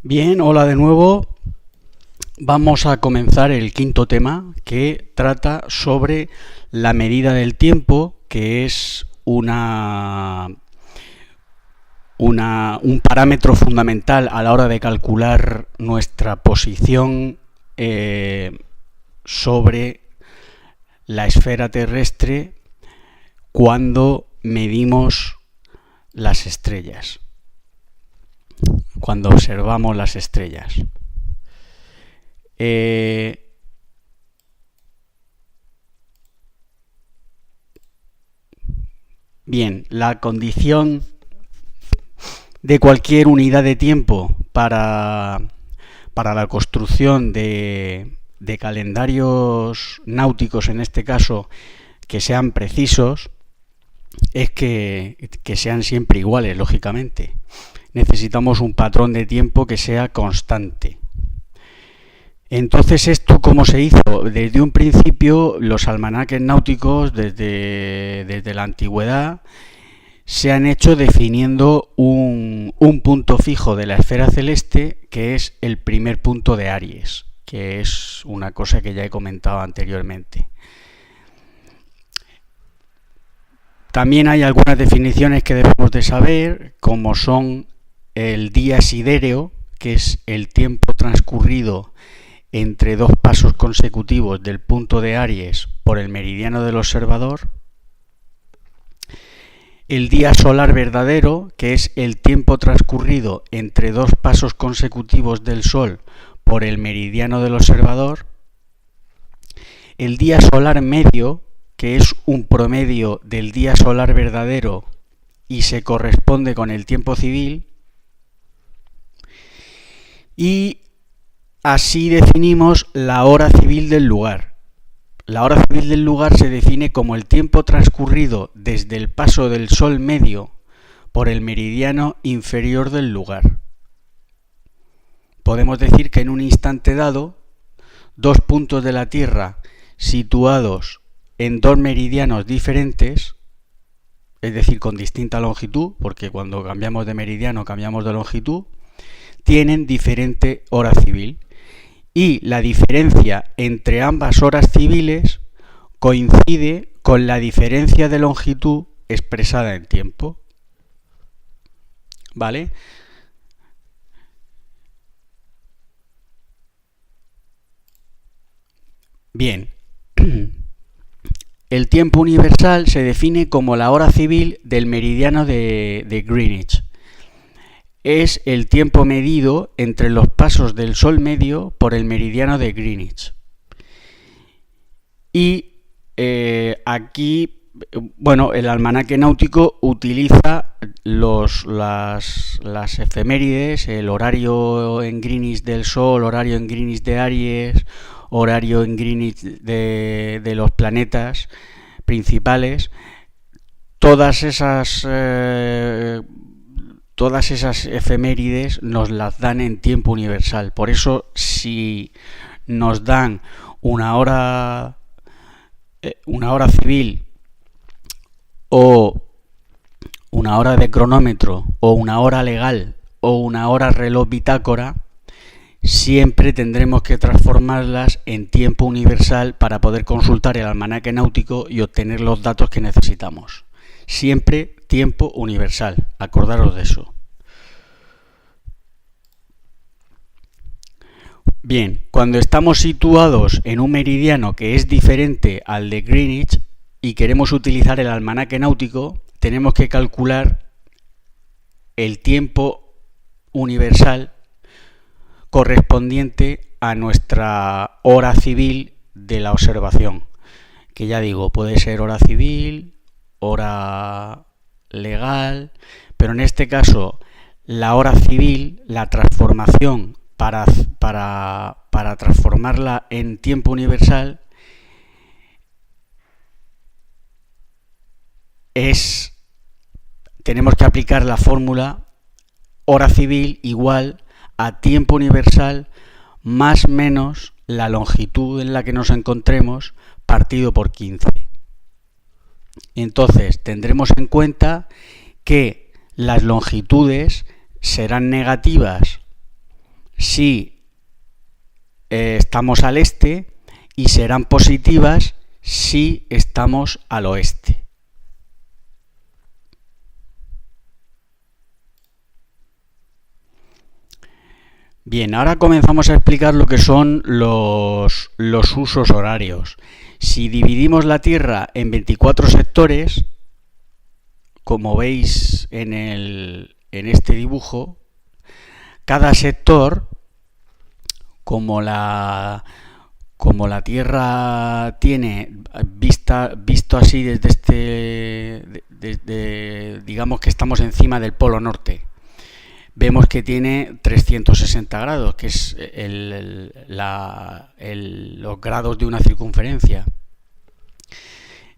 Bien, hola de nuevo. Vamos a comenzar el quinto tema que trata sobre la medida del tiempo, que es un parámetro fundamental a la hora de calcular nuestra posición sobre la esfera terrestre cuando medimos las estrellas, cuando observamos las estrellas. Bien, la condición de cualquier unidad de tiempo para la construcción de calendarios náuticos, en este caso, que sean precisos, es que sean siempre iguales, lógicamente. Necesitamos un patrón de tiempo que sea constante. Entonces, ¿esto cómo se hizo? Desde un principio, los almanaques náuticos, desde la antigüedad, se han hecho definiendo un punto fijo de la esfera celeste, que es el primer punto de Aries, que es una cosa que ya he comentado anteriormente. También hay algunas definiciones que debemos de saber, como son el día sidéreo, que es el tiempo transcurrido entre dos pasos consecutivos del punto de Aries por el meridiano del observador. El día solar verdadero, que es el tiempo transcurrido entre dos pasos consecutivos del Sol por el meridiano del observador. El día solar medio, que es un promedio del día solar verdadero y se corresponde con el tiempo civil. Y así definimos la hora civil del lugar. La hora civil del lugar se define como el tiempo transcurrido desde el paso del Sol medio por el meridiano inferior del lugar. Podemos decir que en un instante dado, dos puntos de la Tierra situados en dos meridianos diferentes, es decir, con distinta longitud, porque cuando cambiamos de meridiano cambiamos de longitud, tienen diferente hora civil. Y la diferencia entre ambas horas civiles coincide con la diferencia de longitud expresada en tiempo. ¿Vale? Bien. El tiempo universal se define como la hora civil del meridiano de Greenwich. Es el tiempo medido entre los pasos del Sol medio por el meridiano de Greenwich. Y aquí, el almanaque náutico utiliza las efemérides, el horario en Greenwich del Sol, horario en Greenwich de Aries, horario en Greenwich de los planetas principales. Todas esas efemérides nos las dan en tiempo universal. Por eso, si nos dan una hora civil o una hora de cronómetro o una hora legal o una hora reloj bitácora, siempre tendremos que transformarlas en tiempo universal para poder consultar el almanaque náutico y obtener los datos que necesitamos. Siempre tiempo universal, acordaros de eso. Bien, cuando estamos situados en un meridiano que es diferente al de Greenwich y queremos utilizar el almanaque náutico, tenemos que calcular el tiempo universal correspondiente a nuestra hora civil de la observación, que ya digo, puede ser hora civil, hora legal, pero en este caso la hora civil, la transformación para transformarla en tiempo universal tenemos que aplicar la fórmula hora civil igual a tiempo universal más menos la longitud en la que nos encontremos partido por 15. Entonces tendremos en cuenta que las longitudes serán negativas si estamos al este y serán positivas si estamos al oeste. Bien, ahora comenzamos a explicar lo que son los usos horarios. Si dividimos la Tierra en 24 sectores, como veis en este dibujo, cada sector, como la Tierra tiene visto así digamos que estamos encima del polo norte, vemos que tiene 360 grados, que es los grados de una circunferencia.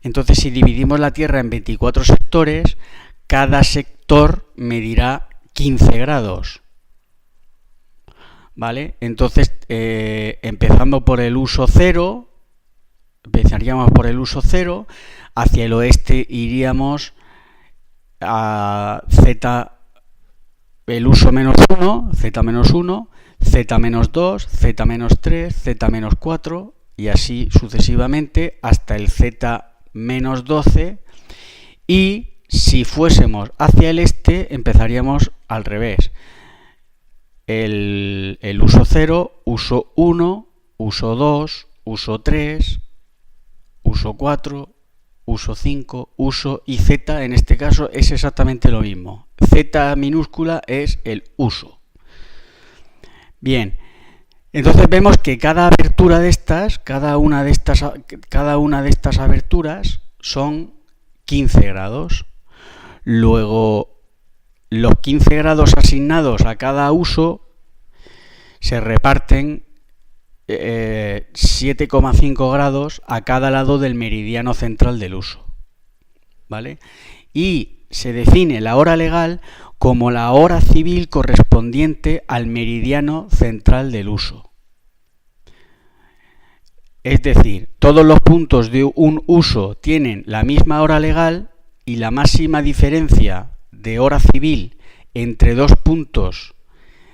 Entonces, si dividimos la Tierra en 24 sectores, cada sector medirá 15 grados. ¿Vale? Entonces, empezaríamos por el uso 0, hacia el oeste iríamos a Z, el uso menos 1, Z menos 1, Z menos 2, Z menos 3, Z menos 4, y así sucesivamente hasta el Z menos 12, y si fuésemos hacia el este empezaríamos al revés. El uso 0, uso 1, uso 2, uso 3, uso 4, uso 5, uso, y Z en este caso es exactamente lo mismo. Z minúscula es el uso. Bien, entonces vemos que cada abertura de estas, cada una de estas aberturas son 15 grados. Luego, los 15 grados asignados a cada uso se reparten 7,5 grados a cada lado del meridiano central del uso, ¿vale? Y se define la hora legal como la hora civil correspondiente al meridiano central del uso. Es decir, todos los puntos de un uso tienen la misma hora legal y la máxima diferencia de hora civil entre dos puntos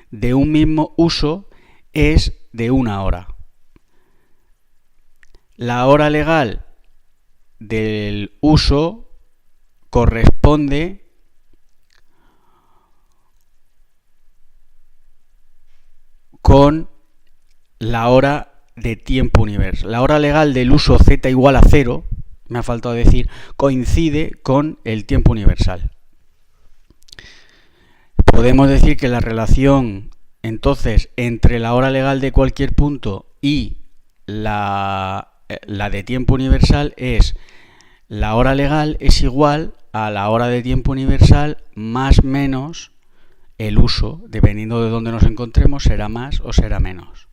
de un mismo uso es de 1 hora. La hora legal del uso corresponde con la hora de tiempo universal. La hora legal del uso z igual a 0, me ha faltado decir, coincide con el tiempo universal. Podemos decir que la relación entonces entre la hora legal de cualquier punto y la de tiempo universal es: la hora legal es igual a la hora de tiempo universal más menos el uso, dependiendo de dónde nos encontremos, será más o será menos.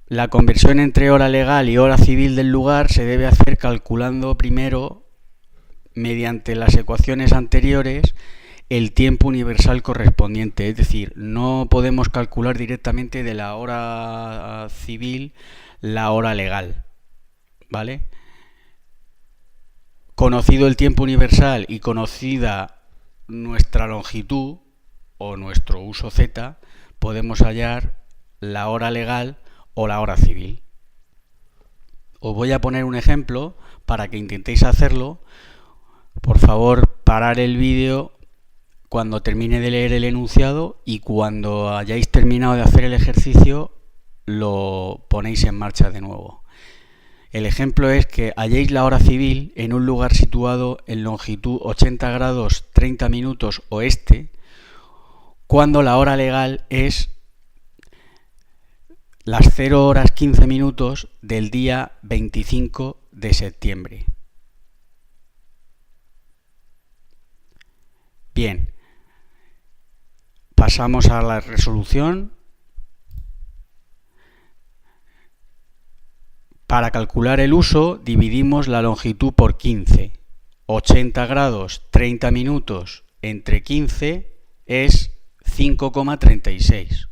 La conversión entre hora legal y hora civil del lugar se debe hacer calculando primero, mediante las ecuaciones anteriores, el tiempo universal correspondiente. Es decir, no podemos calcular directamente de la hora civil la hora legal, ¿vale? Conocido el tiempo universal y conocida nuestra longitud o nuestro uso z, podemos hallar la hora legal o la hora civil. Os voy a poner un ejemplo para que intentéis hacerlo. Por favor, parar el vídeo cuando termine de leer el enunciado y cuando hayáis terminado de hacer el ejercicio lo ponéis en marcha de nuevo. El ejemplo es que halléis la hora civil en un lugar situado en longitud 80 grados 30 minutos oeste, cuando la hora legal es las 0 horas 15 minutos del día 25 de septiembre. Bien, pasamos a la resolución. Para calcular el uso, dividimos la longitud por 15. 80 grados 30 minutos entre 15 es 5,36.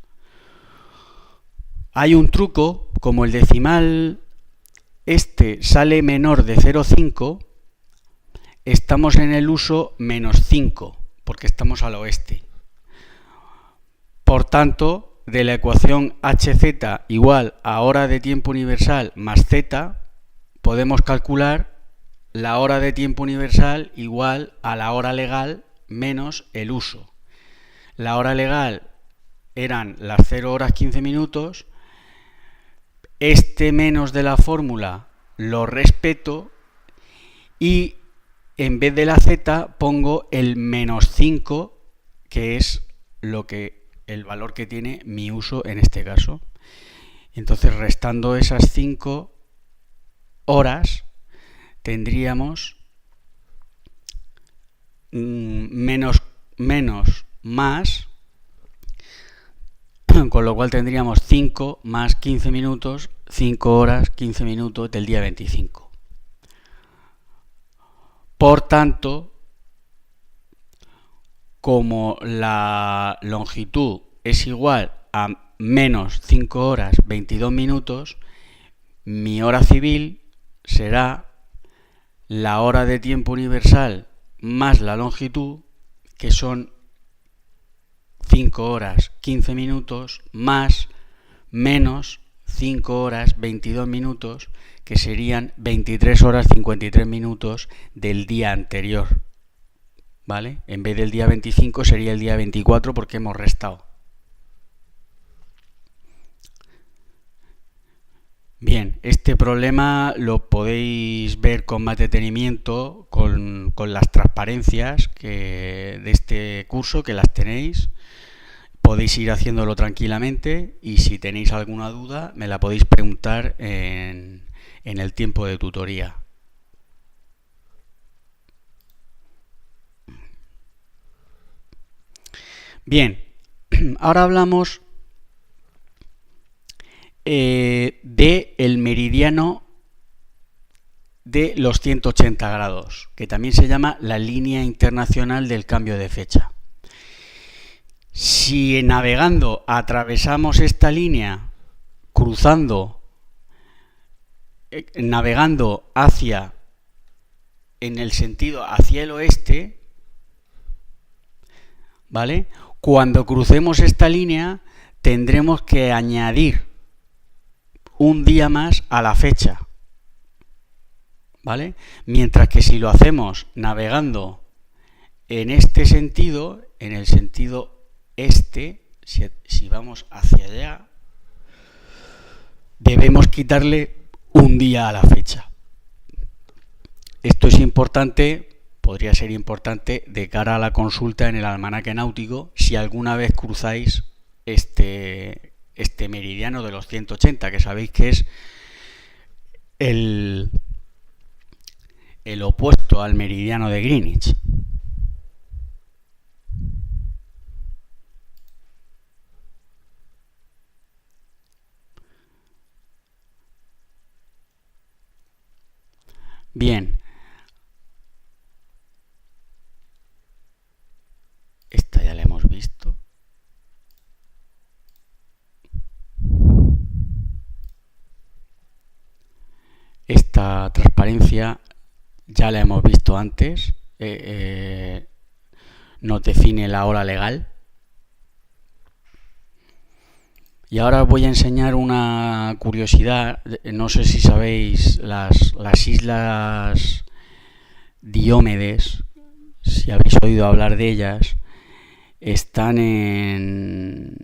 Hay un truco, como el decimal sale menor de 0,5, estamos en el uso menos 5, porque estamos al oeste. Por tanto, de la ecuación hz igual a hora de tiempo universal más z, podemos calcular la hora de tiempo universal igual a la hora legal menos el uso. La hora legal eran las 0 horas 15 minutos. Este menos de la fórmula lo respeto y en vez de la z pongo el menos 5, que es el valor que tiene mi uso en este caso. Entonces, restando esas 5 horas, tendríamos menos más, con lo cual tendríamos 5 más 15 minutos, 5 horas 15 minutos del día 25. Por tanto, como la longitud es igual a menos 5 horas 22 minutos, mi hora civil será la hora de tiempo universal más la longitud, que son 5 horas 15 minutos más menos 5 horas 22 minutos, que serían 23 horas 53 minutos del día anterior. ¿Vale? En vez del día 25 sería el día 24 porque hemos restado. Bien, este problema lo podéis ver con más detenimiento con las transparencias de este curso, que las tenéis. Podéis ir haciéndolo tranquilamente y si tenéis alguna duda me la podéis preguntar en el tiempo de tutoría. Bien, ahora hablamos del meridiano de los 180 grados, que también se llama la línea internacional del cambio de fecha. Si navegando atravesamos esta línea, navegando en el sentido hacia el oeste, ¿vale? Cuando crucemos esta línea tendremos que añadir un día más a la fecha, ¿vale? Mientras que si lo hacemos navegando en este sentido, en el sentido este, si vamos hacia allá, debemos quitarle un día a la fecha. Esto es importante, podría ser importante de cara a la consulta en el almanaque náutico si alguna vez cruzáis este meridiano de los 180, que sabéis que es el opuesto al meridiano de Greenwich. Bien, esta ya la hemos visto. Esta transparencia ya la hemos visto antes, nos define la hora legal. Y ahora os voy a enseñar una curiosidad. No sé si sabéis, las islas Diómedes, si habéis oído hablar de ellas, están en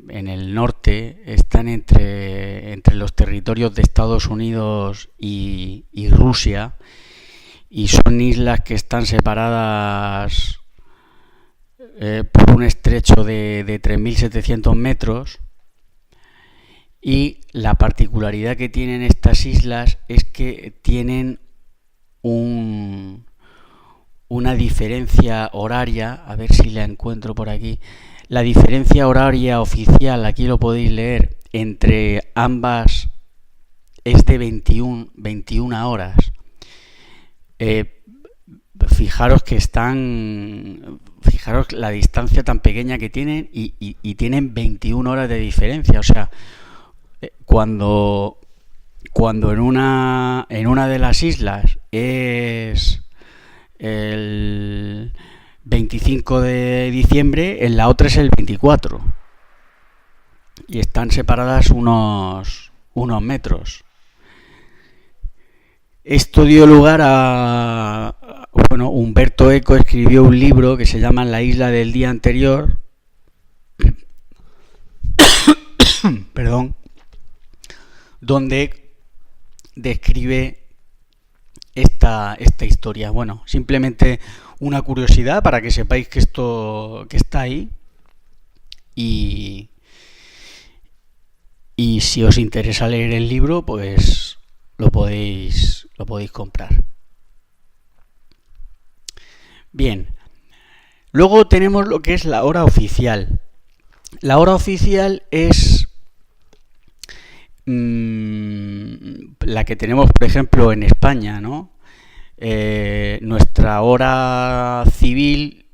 el norte, están entre los territorios de Estados Unidos y Rusia, y son islas que están separadas por un estrecho de 3.700 metros. Y la particularidad que tienen estas islas es que tienen una diferencia horaria, a ver si la encuentro por aquí. La diferencia horaria oficial, aquí lo podéis leer, entre ambas es de 21 horas. Fijaros la distancia tan pequeña que tienen y tienen 21 horas de diferencia. O sea, cuando en una de las islas es el 25 de diciembre, en la otra es el 24. y están separadas unos metros. Esto dio lugar a... Bueno, Humberto Eco escribió un libro que se llama La isla del día anterior, perdón, donde describe esta historia. Bueno, simplemente una curiosidad para que sepáis que esto que está ahí y si os interesa leer el libro, pues lo podéis comprar. Bien, luego tenemos lo que es la hora oficial. La hora oficial es la que tenemos, por ejemplo, en España, ¿no? Nuestra hora civil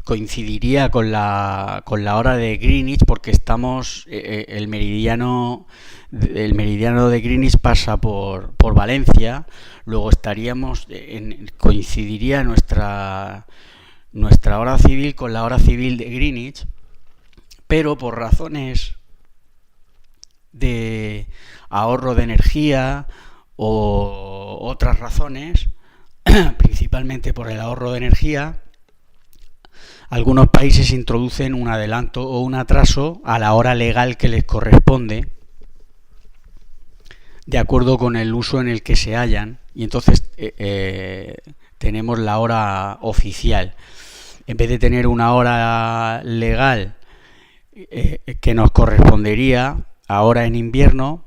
coincidiría con la hora de Greenwich, porque estamos el meridiano de Greenwich pasa por Valencia. Luego coincidiría nuestra hora civil con la hora civil de Greenwich, pero por razones de ahorro de energía o otras razones, principalmente por el ahorro de energía, algunos países introducen un adelanto o un atraso a la hora legal que les corresponde, de acuerdo con el uso en el que se hallan, y entonces tenemos la hora oficial. En vez de tener una hora legal que nos correspondería ahora en invierno,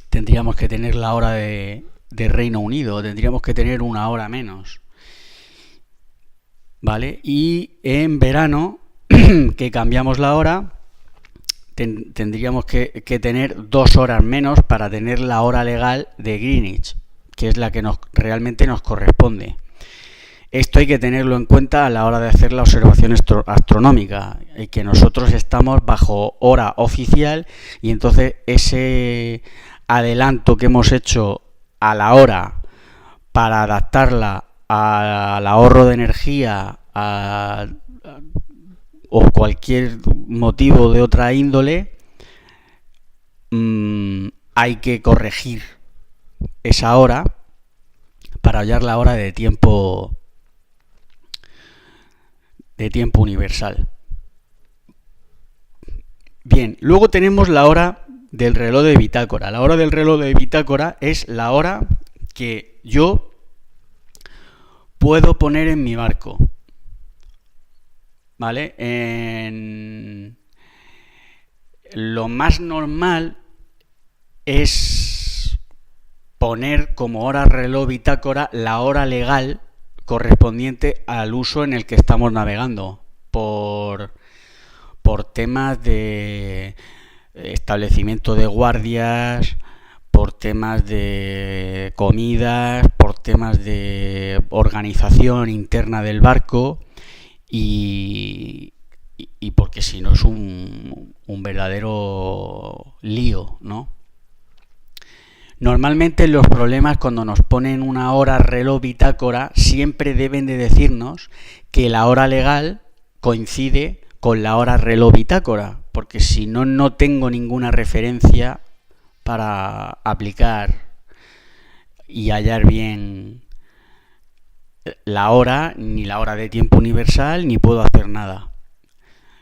tendríamos que tener la hora de Reino Unido, tendríamos que tener una hora menos, ¿vale? Y en verano, que cambiamos la hora, tendríamos que tener 2 horas menos para tener la hora legal de Greenwich, que es la que realmente nos corresponde. Esto hay que tenerlo en cuenta a la hora de hacer la observación astronómica, y que nosotros estamos bajo hora oficial, y entonces ese adelanto que hemos hecho a la hora para adaptarla al ahorro de energía o cualquier motivo de otra índole, hay que corregir esa hora para hallar la hora de tiempo universal. Bien, luego tenemos la hora del reloj de bitácora. La hora del reloj de bitácora es la hora que yo puedo poner en mi barco, ¿vale? Lo más normal es poner como hora reloj bitácora la hora legal correspondiente al uso en el que estamos navegando, por temas de establecimiento de guardias, por temas de comidas, por temas de organización interna del barco y porque si no es un verdadero lío, ¿no? Normalmente los problemas, cuando nos ponen una hora reloj bitácora, siempre deben de decirnos que la hora legal coincide con la hora reloj bitácora, porque si no, no tengo ninguna referencia para aplicar y hallar bien la hora, ni la hora de tiempo universal, ni puedo hacer nada.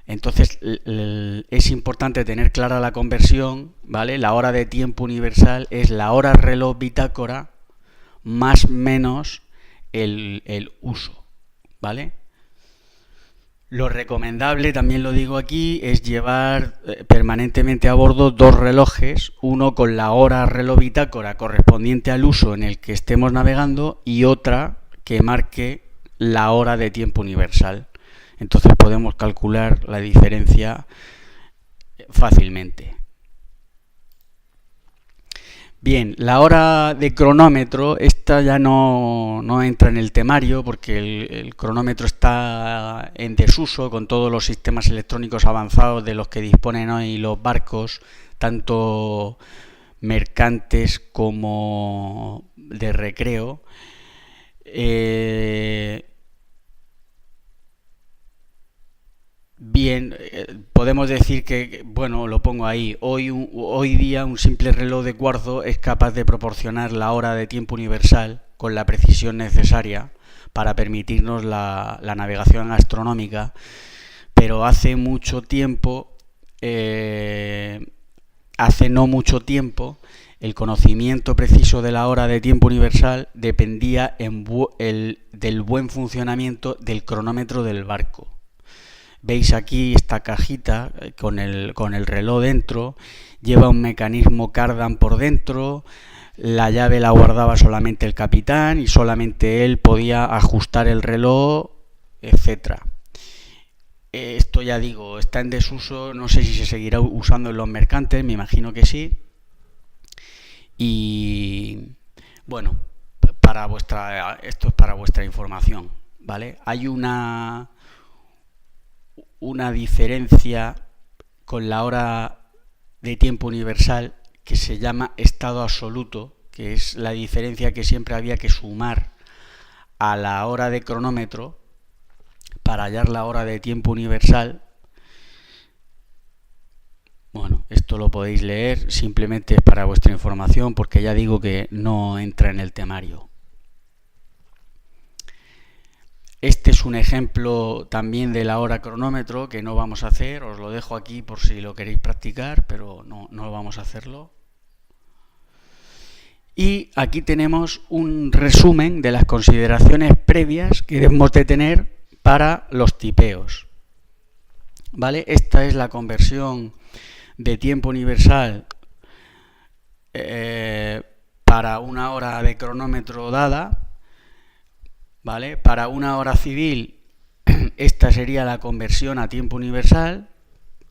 Entonces es importante tener clara la conversión, ¿vale? La hora de tiempo universal es la hora reloj bitácora más menos el uso, ¿vale? Lo recomendable, también lo digo aquí, es llevar permanentemente a bordo 2 relojes, uno con la hora reloj bitácora correspondiente al uso en el que estemos navegando y otra que marque la hora de tiempo universal. Entonces podemos calcular la diferencia fácilmente. Bien, la hora de cronómetro, esta ya no entra en el temario, porque el cronómetro está en desuso con todos los sistemas electrónicos avanzados de los que disponen hoy los barcos, tanto mercantes como de recreo. Bien, podemos decir que, bueno, lo pongo ahí, hoy día un simple reloj de cuarzo es capaz de proporcionar la hora de tiempo universal con la precisión necesaria para permitirnos la navegación astronómica, pero hace mucho tiempo, hace no mucho tiempo, el conocimiento preciso de la hora de tiempo universal dependía del buen funcionamiento del cronómetro del barco. Veis aquí esta cajita con el reloj dentro, lleva un mecanismo cardan por dentro, la llave la guardaba solamente el capitán y solamente él podía ajustar el reloj, etcétera. Esto ya digo, está en desuso, no sé si se seguirá usando en los mercantes, me imagino que sí. Y bueno, esto es para vuestra información, ¿vale? Hay una diferencia con la hora de tiempo universal que se llama estado absoluto, que es la diferencia que siempre había que sumar a la hora de cronómetro para hallar la hora de tiempo universal. Bueno, esto lo podéis leer, simplemente es para vuestra información, porque ya digo que no entra en el temario. Este es un ejemplo también de la hora cronómetro que no vamos a hacer, os lo dejo aquí por si lo queréis practicar, pero no vamos a hacerlo. Y aquí tenemos un resumen de las consideraciones previas que debemos de tener para los tipeos. ¿Vale? Esta es la conversión de tiempo universal para una hora de cronómetro dada, ¿vale? Para una hora civil esta sería la conversión a tiempo universal,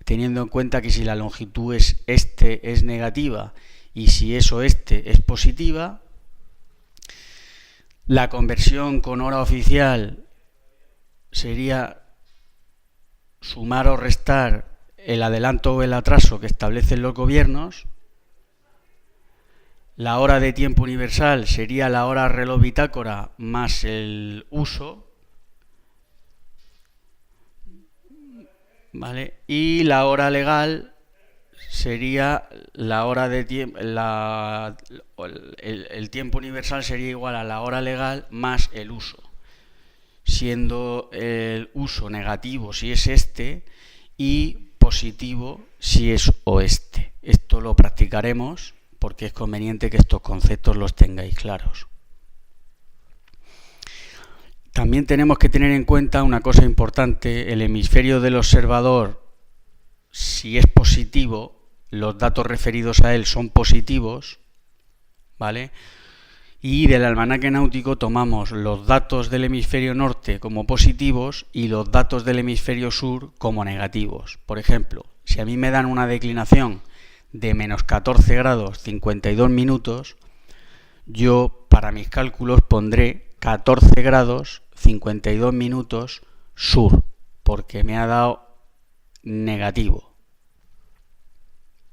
teniendo en cuenta que si la longitud es negativa y si es oeste es positiva. La conversión con hora oficial sería sumar o restar el adelanto o el atraso que establecen los gobiernos. La hora de tiempo universal sería la hora reloj bitácora más el uso, ¿vale? Y la hora legal sería la hora de tiempo, el tiempo universal sería igual a la hora legal más el uso, siendo el uso negativo si es este y positivo si es oeste. Esto lo practicaremos porque es conveniente que estos conceptos los tengáis claros. También tenemos que tener en cuenta una cosa importante: el hemisferio del observador, si es positivo, los datos referidos a él son positivos, ¿vale? Y del almanaque náutico tomamos los datos del hemisferio norte como positivos y los datos del hemisferio sur como negativos. Por ejemplo, si a mí me dan una declinación de menos 14 grados 52 minutos, yo para mis cálculos pondré 14 grados 52 minutos sur, porque me ha dado negativo,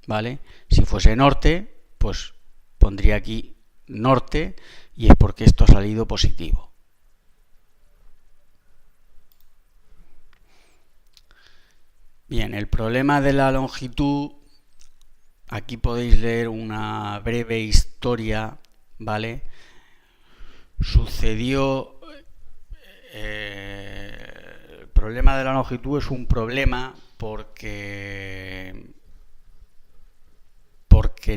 ¿vale? Si fuese norte, pues pondría aquí norte y es porque esto ha salido positivo. Bien, el problema de la longitud, aquí podéis leer una breve historia, ¿vale? Sucedió... el problema de la longitud es un problema porque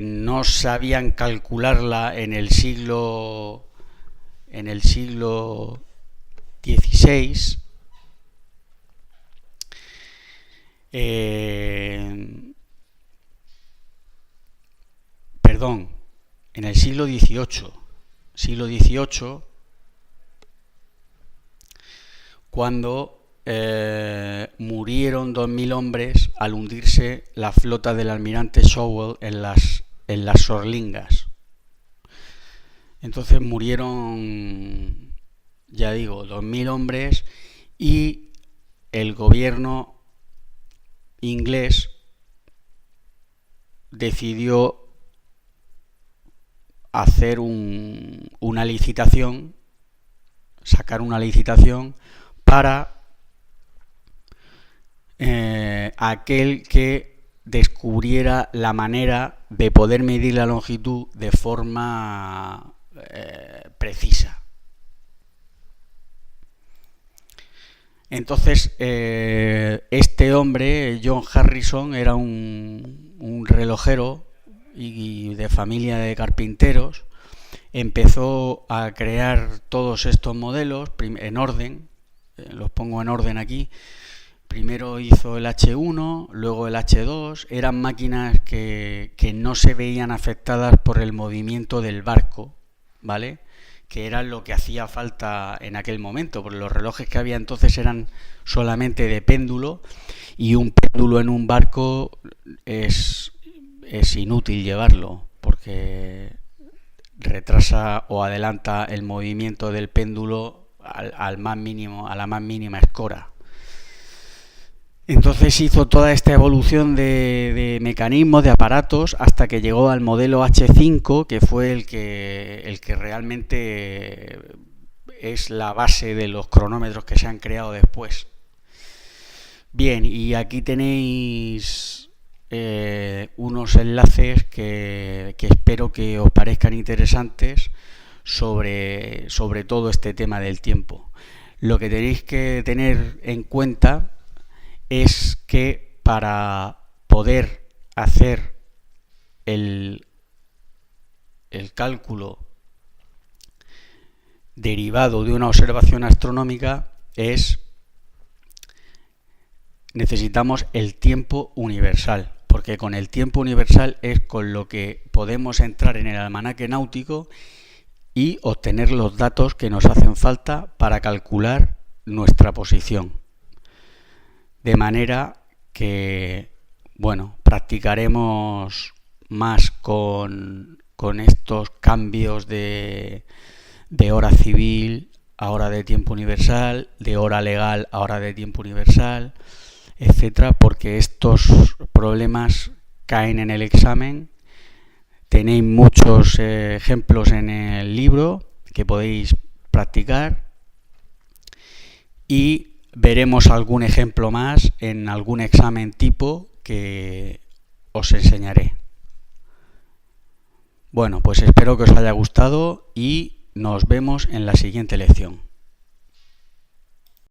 no sabían calcularla en el siglo XVI. Perdón, en el siglo XVIII, cuando murieron 2000 hombres al hundirse la flota del almirante Sowell en las Sorlingas. Entonces murieron, ya digo, 2000 hombres y el gobierno inglés decidió hacer una licitación, sacar una licitación para aquel que descubriera la manera de poder medir la longitud de forma precisa. Entonces, este hombre, John Harrison, era un relojero y de familia de carpinteros. Empezó a crear todos estos modelos en orden, los pongo en orden aquí. Primero hizo el H1, luego el H2, eran máquinas que no se veían afectadas por el movimiento del barco, ¿vale? Que era lo que hacía falta en aquel momento, porque los relojes que había entonces eran solamente de péndulo, y un péndulo en un barco es inútil llevarlo, porque retrasa o adelanta el movimiento del péndulo al más mínimo, a la más mínima escora. Entonces hizo toda esta evolución de mecanismos, de aparatos, hasta que llegó al modelo H5, que fue el que realmente es la base de los cronómetros que se han creado después. Bien, y aquí tenéis unos enlaces que espero que os parezcan interesantes sobre todo este tema del tiempo. Lo que tenéis que tener en cuenta es que para poder hacer el cálculo derivado de una observación astronómica necesitamos el tiempo universal, porque con el tiempo universal es con lo que podemos entrar en el almanaque náutico y obtener los datos que nos hacen falta para calcular nuestra posición. De manera que, bueno, practicaremos más con estos cambios de hora civil a hora de tiempo universal, de hora legal a hora de tiempo universal, etcétera, porque estos problemas caen en el examen. Tenéis muchos ejemplos en el libro que podéis practicar y veremos algún ejemplo más en algún examen tipo que os enseñaré. Bueno, pues espero que os haya gustado y nos vemos en la siguiente lección.